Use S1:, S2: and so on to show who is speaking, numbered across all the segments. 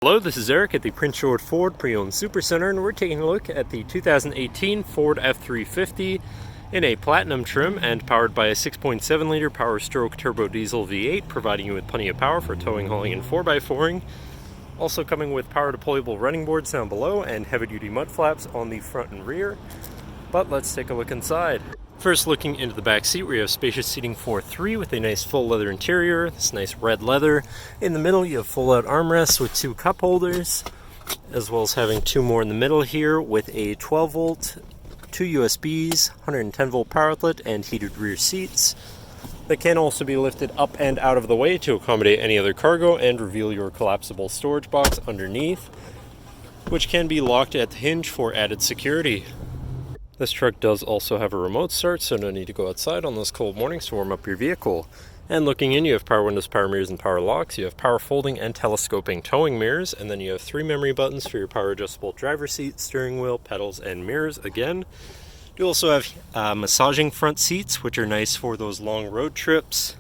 S1: Hello, this is Eric at the Prince George Ford Pre-Owned Supercenter, and we're taking a look at the 2018 Ford F-350 in a platinum trim and powered by a 6.7 liter Power Stroke Turbo Diesel V8, providing you with plenty of power for towing, hauling, and 4x4ing. Also coming with power deployable running boards down below and heavy-duty mud flaps on the front and rear. But let's take a look inside. First, looking into the back seat, we have spacious seating for three with a nice full leather interior, this nice red leather. In the middle, you have full-out armrests with two cup holders, as well as having two more in the middle here with a 12-volt, two USBs, 110-volt power outlet, and heated rear seats. They can also be lifted up and out of the way to accommodate any other cargo and reveal your collapsible storage box underneath, which can be locked at the hinge for added security. This truck does also have a remote start, so no need to go outside on those cold mornings to warm up your vehicle. And looking in, you have power windows, power mirrors, and power locks. You have power folding and telescoping towing mirrors, and then you have three memory buttons for your power adjustable driver's seat, steering wheel, pedals, and mirrors again. You also have massaging front seats, which are nice for those long road trips.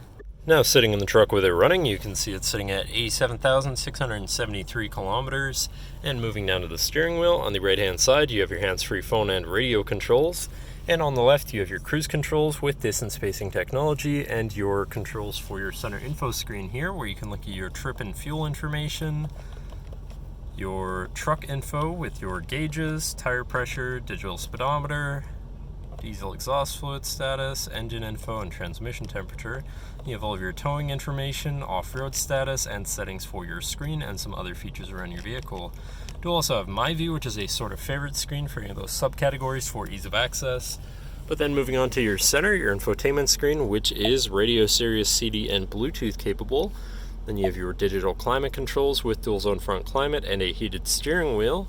S1: Now sitting in the truck with it running, you can see it's sitting at 87,673 kilometers. And moving down to the steering wheel, on the right hand side you have your hands-free phone and radio controls. And on the left you have your cruise controls with distance spacing technology and your controls for your center info screen here, where you can look at your trip and fuel information, your truck info with your gauges, tire pressure, digital speedometer, diesel exhaust fluid status, engine info, and transmission temperature. You have all of your towing information, off-road status, and settings for your screen, and some other features around your vehicle. You also have My View, which is a sort of favorite screen for any of those subcategories for ease of access. But then moving on to your center, your infotainment screen, which is radio, Sirius, CD, and Bluetooth capable. Then you have your digital climate controls with dual zone front climate and a heated steering wheel.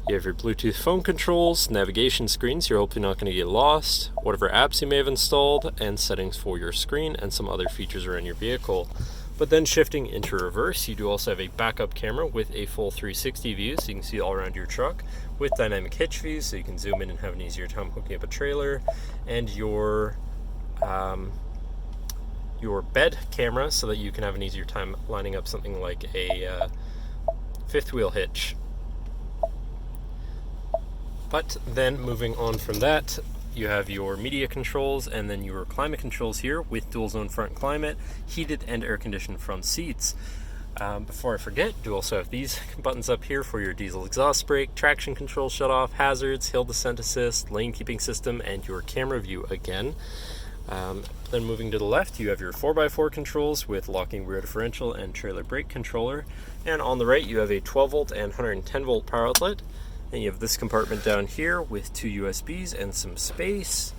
S1: You have your Bluetooth phone controls, navigation screens, you're hopefully not going to get lost, whatever apps you may have installed, and settings for your screen, and some other features around your vehicle. But then shifting into reverse, you do also have a backup camera with a full 360 view, so you can see all around your truck, with dynamic hitch views, so you can zoom in and have an easier time hooking up a trailer, and your bed camera, so that you can have an easier time lining up something like a fifth wheel hitch. But then moving on from that, you have your media controls and then your climate controls here with dual zone front climate, heated and air conditioned front seats. Before I forget, you also have these buttons up here for your diesel exhaust brake, traction control shut off, hazards, hill descent assist, lane keeping system, and your camera view again. Then moving to the left, you have your 4x4 controls with locking rear differential and trailer brake controller. And on the right, you have a 12-volt and 110-volt power outlet. And you have this compartment down here with two USBs and some space.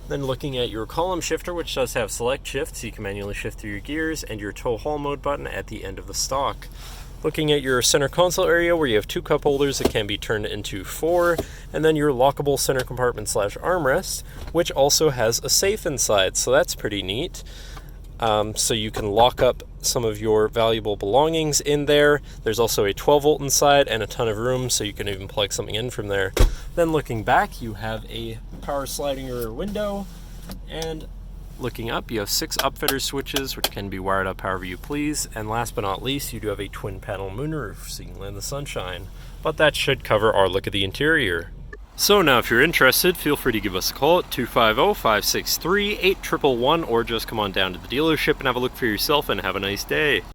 S1: Then looking at your column shifter, which does have select shift, so you can manually shift through your gears, and your tow haul mode button at the end of the stock. Looking at your center console area, where you have two cup holders that can be turned into four, and then your lockable center compartment / armrest, which also has a safe inside, so that's pretty neat. So you can lock up some of your valuable belongings in there. There's also a 12-volt inside and a ton of room, so you can even plug something in from there. Then looking back, you have a power sliding rear window, and looking up, you have 6 upfitter switches, which can be wired up however you please. And last but not least, you do have a twin panel moonroof, so you can land the sunshine. But that should cover our look at the interior. So now if you're interested, feel free to give us a call at 250-563-8111, or just come on down to the dealership and have a look for yourself, and have a nice day.